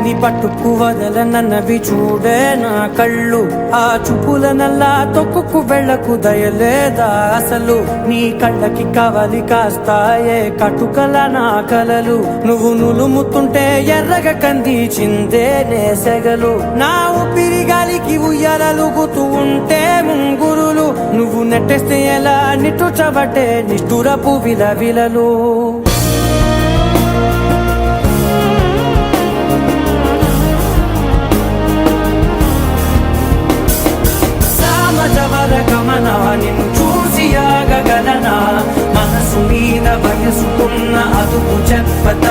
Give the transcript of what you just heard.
నీ పట్టుకు వదలనన్నవి చూడే నా కళ్ళు. ఆ చూపుల నల్లా తొక్కుకు వెళ్ళకు దయలేదా అసలు. నీ కళ్ళకి కవలి కాస్తాయే కటుకల నా కలలు. నువ్వు నులుముతుంటే ఎర్రగా కందిచిందే నేసెగలు. నా ఊపిరి గాలికి ఉయ్యాలలుగుతూ ఉంటే ముంగురులు. నువ్వు నెట్టేస్తే ఎలా నిట్టుచబట్టే నిష్ఠురపు విలవిలలు. గమనా నిన్ను చూసి ఆగగలనా. మనసు మీద వయసుకున్న అదుపు చెప్పత